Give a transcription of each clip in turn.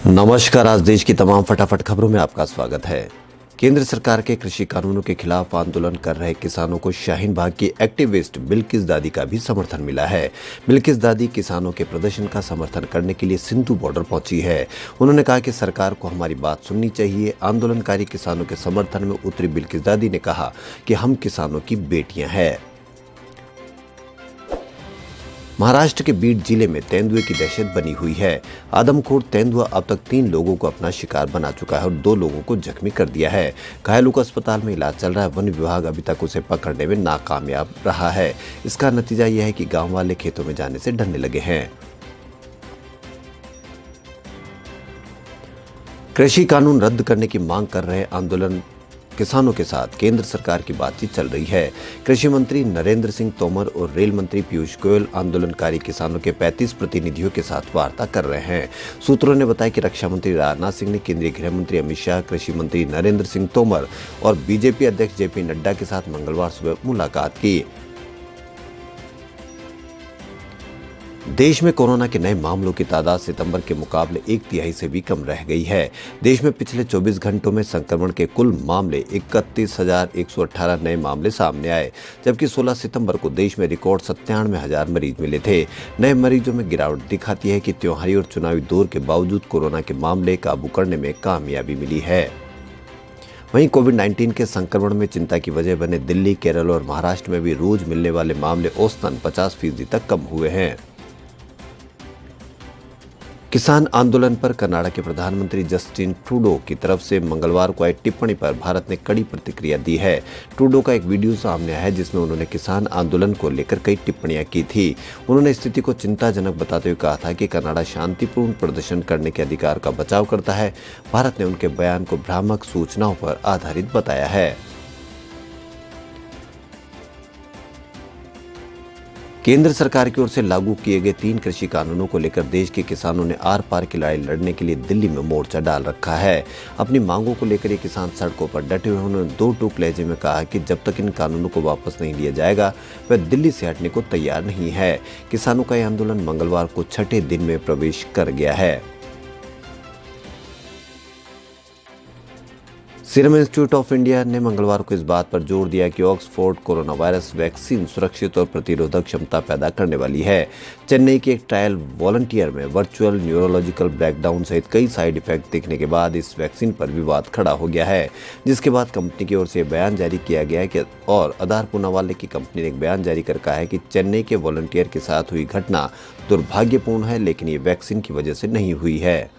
नमस्कार। आज देश की तमाम फटाफट खबरों में आपका स्वागत है। केंद्र सरकार के कृषि कानूनों के खिलाफ आंदोलन कर रहे किसानों को शाहीन बाग की एक्टिविस्ट बिल्किस दादी का भी समर्थन मिला है। बिल्किस दादी किसानों के प्रदर्शन का समर्थन करने के लिए सिंधु बॉर्डर पहुंची है। उन्होंने कहा कि सरकार को हमारी बात सुननी चाहिए। आंदोलनकारी किसानों के समर्थन में उतरी बिल्किस दादी ने कहा कि हम किसानों की बेटियां हैं। महाराष्ट्र के बीड जिले में तेंदुए की दहशत बनी हुई है। आदमखोर तेंदुआ अब तक 3 लोगों को अपना शिकार बना चुका है और 2 लोगों को जख्मी कर दिया है। घायलों को अस्पताल में इलाज चल रहा है। वन विभाग अभी तक उसे पकड़ने में नाकामयाब रहा है। इसका नतीजा यह है कि गांव वाले खेतों में जाने से डरने लगे हैं। कृषि कानून रद्द करने की मांग कर रहे आंदोलन किसानों के साथ केंद्र सरकार की बातचीत चल रही है। कृषि मंत्री नरेंद्र सिंह तोमर और रेल मंत्री पीयूष गोयल आंदोलनकारी किसानों के 35 प्रतिनिधियों के साथ वार्ता कर रहे हैं। सूत्रों ने बताया कि रक्षा मंत्री राजनाथ सिंह ने केंद्रीय गृह मंत्री अमित शाह, कृषि मंत्री नरेंद्र सिंह तोमर और बीजेपी अध्यक्ष जेपी नड्डा के साथ मंगलवार सुबह मुलाकात की। देश में कोरोना के नए मामलों की तादाद सितंबर के मुकाबले 1/3 से भी कम रह गई है। देश में पिछले 24 घंटों में संक्रमण के कुल मामले 31,118 नए मामले सामने आए, जबकि 16 सितंबर को देश में रिकॉर्ड 97,000 मरीज मिले थे। नए मरीजों में गिरावट दिखाती है कि त्योहारी और चुनावी दौर के बावजूद कोरोना के मामले काबू करने में कामयाबी मिली है। वहीं कोविड-19 के संक्रमण में चिंता की वजह बने दिल्ली, केरल और महाराष्ट्र में भी रोज मिलने वाले मामले औसतन 50% तक कम हुए हैं। किसान आंदोलन पर कनाडा के प्रधानमंत्री जस्टिन ट्रूडो की तरफ से मंगलवार को आई टिप्पणी पर भारत ने कड़ी प्रतिक्रिया दी है। ट्रूडो का एक वीडियो सामने आया है जिसमें उन्होंने किसान आंदोलन को लेकर कई टिप्पणियां की थी। उन्होंने स्थिति को चिंताजनक बताते हुए कहा था कि कनाडा शांतिपूर्ण प्रदर्शन करने के अधिकार का बचाव करता है। भारत ने उनके बयान को भ्रामक सूचनाओं पर आधारित बताया है। केंद्र सरकार की ओर से लागू किए गए 3 कृषि कानूनों को लेकर देश के किसानों ने आर पार की लड़ाई लड़ने के लिए दिल्ली में मोर्चा डाल रखा है। अपनी मांगों को लेकर ये किसान सड़कों पर डटे हुए। उन्होंने 2 टूक लहजे में कहा कि जब तक इन कानूनों को वापस नहीं लिया जाएगा वह दिल्ली से हटने को तैयार नहीं है। किसानों का यह आंदोलन मंगलवार को 6ठे दिन में प्रवेश कर गया है। सीरम इंस्टीट्यूट ऑफ इंडिया ने मंगलवार को इस बात पर जोर दिया कि ऑक्सफोर्ड कोरोना वायरस वैक्सीन सुरक्षित और प्रतिरोधक क्षमता पैदा करने वाली है। चेन्नई के एक ट्रायल वॉलंटियर में वर्चुअल न्यूरोलॉजिकल ब्रेकडाउन सहित कई साइड इफेक्ट दिखने के बाद इस वैक्सीन पर विवाद खड़ा हो गया है, जिसके बाद कंपनी की ओर से बयान जारी किया गया है और आधार पूनावाले की कंपनी ने एक बयान जारी कर कहा है कि चेन्नई के वॉलंटियर के साथ हुई घटना दुर्भाग्यपूर्ण है, लेकिन ये वैक्सीन की वजह से नहीं हुई है।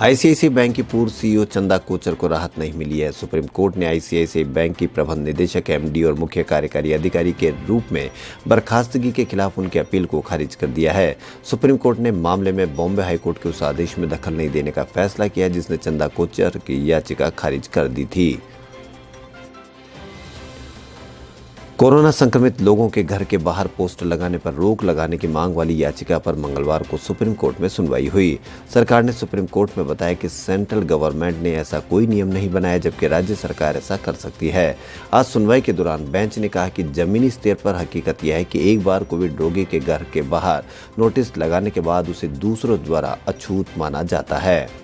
आईसीआईसीआई बैंक की पूर्व सीईओ चंदा कोचर को राहत नहीं मिली है। सुप्रीम कोर्ट ने आईसीआईसीआई बैंक की प्रबंध निदेशक, एमडी और मुख्य कार्यकारी अधिकारी के रूप में बर्खास्तगी के खिलाफ उनके अपील को खारिज कर दिया है। सुप्रीम कोर्ट ने मामले में बॉम्बे हाईकोर्ट के उस आदेश में दखल नहीं देने का फैसला किया जिसने चंदा कोचर की याचिका खारिज कर दी थी। कोरोना संक्रमित लोगों के घर के बाहर पोस्टर लगाने पर रोक लगाने की मांग वाली याचिका पर मंगलवार को सुप्रीम कोर्ट में सुनवाई हुई। सरकार ने सुप्रीम कोर्ट में बताया कि सेंट्रल गवर्नमेंट ने ऐसा कोई नियम नहीं बनाया, जबकि राज्य सरकार ऐसा कर सकती है। आज सुनवाई के दौरान बेंच ने कहा कि जमीनी स्तर पर हकीकत यह है कि एक बार कोविड रोगी के घर के बाहर नोटिस लगाने के बाद उसे दूसरों द्वारा अछूत माना जाता है।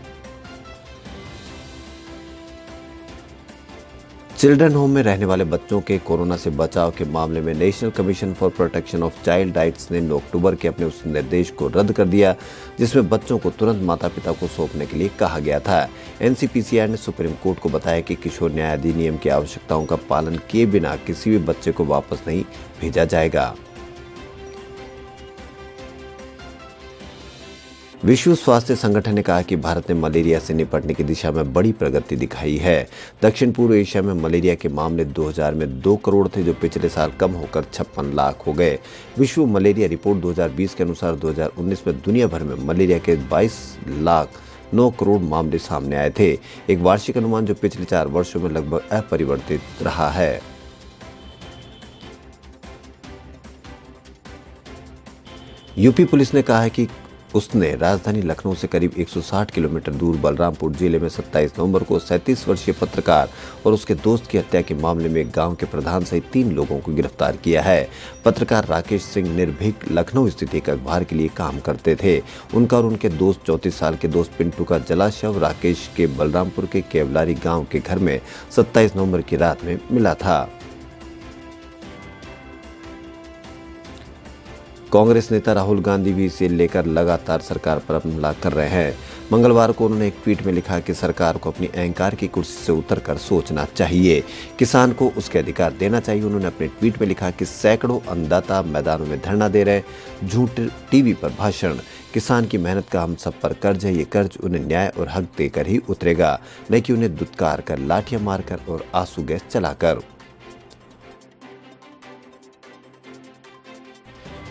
चिल्ड्रन होम में रहने वाले बच्चों के कोरोना से बचाव के मामले में national commission for protection of child rights ने 9 अक्टूबर के अपने उस निर्देश को रद्द कर दिया जिसमें बच्चों को तुरंत माता पिता को सौंपने के लिए कहा गया था। एनसीपीसीआर ने सुप्रीम कोर्ट को बताया कि किशोर न्याय अधिनियम की आवश्यकताओं का पालन किए बिना किसी भी बच्चे को वापस नहीं भेजा जाएगा। विश्व स्वास्थ्य संगठन ने कहा कि भारत ने मलेरिया से निपटने की दिशा में बड़ी प्रगति दिखाई है। दक्षिण पूर्व एशिया में मलेरिया के मामले 2000 में 2 करोड़ थे, जो पिछले साल कम होकर 56 लाख हो गए। विश्व मलेरिया रिपोर्ट 2020 के अनुसार 2019 में दुनिया भर में मलेरिया के 22,09 करोड़ मामले सामने आए थे, एक वार्षिक अनुमान जो पिछले 4 वर्षों में लगभग अपरिवर्तित रहा है। यूपी पुलिस ने कहा है कि उसने राजधानी लखनऊ से करीब 160 किलोमीटर दूर बलरामपुर जिले में 27 नवंबर को 37 वर्षीय पत्रकार और उसके दोस्त की हत्या के मामले में गांव के प्रधान सहित 3 लोगों को गिरफ्तार किया है। पत्रकार राकेश सिंह निर्भीक लखनऊ स्थित एक अखबार के लिए काम करते थे। उनका और उनके दोस्त 34 साल के दोस्त पिंटू का जला शव राकेश के बलरामपुर के केवलारी गाँव के घर में 27 नवम्बर की रात में मिला था। कांग्रेस नेता राहुल गांधी भी इसे लेकर लगातार सरकार पर हमला कर रहे हैं। मंगलवार को उन्होंने एक ट्वीट में लिखा कि सरकार को अपनी अहंकार की कुर्सी से उतरकर सोचना चाहिए, किसान को उसके अधिकार देना चाहिए। उन्होंने अपने ट्वीट में लिखा कि सैकड़ों अन्नदाता मैदानों में धरना दे रहे, झूठ टीवी पर भाषण, किसान की मेहनत का हम सब पर कर्ज है। ये कर्ज उन्हें न्याय और हक देकर ही उतरेगा, न कि उन्हें दुत्कार कर, लाठियां मारकर और आंसू गैस चलाकर।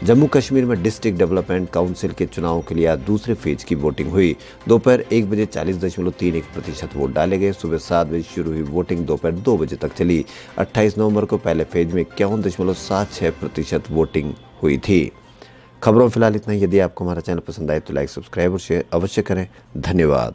जम्मू कश्मीर में डिस्ट्रिक्ट डेवलपमेंट काउंसिल के चुनाव के लिए आज दूसरे फेज की वोटिंग हुई। दोपहर 1 बजे 40.31% वोट डाले गए। सुबह 7 बजे शुरू हुई वोटिंग दोपहर 2 बजे तक चली। 28 नवंबर को पहले फेज में 51.76% वोटिंग हुई थी। खबरों फिलहाल इतना ही। यदि आपको हमारा चैनल पसंद आए तो लाइक, सब्सक्राइब और शेयर अवश्य करें। धन्यवाद।